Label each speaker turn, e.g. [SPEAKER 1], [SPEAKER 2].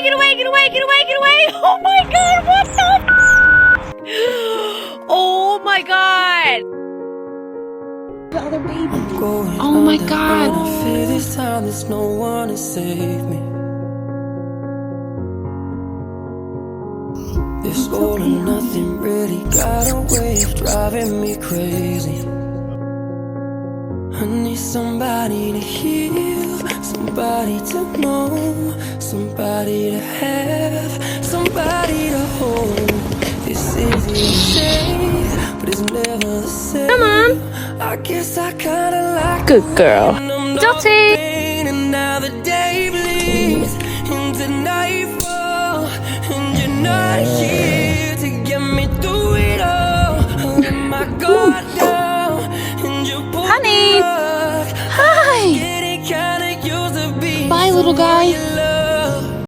[SPEAKER 1] get away, get away, get away, get away. Oh my god, what the Oh my god. The other baby. Oh my god.
[SPEAKER 2] This time there's no one to save me. This all or nothing really got a way of driving me crazy. I need somebody to heal, somebody to know, somebody to have, somebody to hold. This is easy to say, but it's never the same.
[SPEAKER 1] Come on.
[SPEAKER 2] I guess I kinda like
[SPEAKER 1] Good girl. Dottie.
[SPEAKER 2] and now the day bleeds into nightfall, and you're not here to get me through it all. I let my guard down, and you pulled
[SPEAKER 1] Honey.
[SPEAKER 2] the rug.
[SPEAKER 1] Hi.
[SPEAKER 2] Getting kinda used to being
[SPEAKER 1] Bye, little guy.
[SPEAKER 2] someone you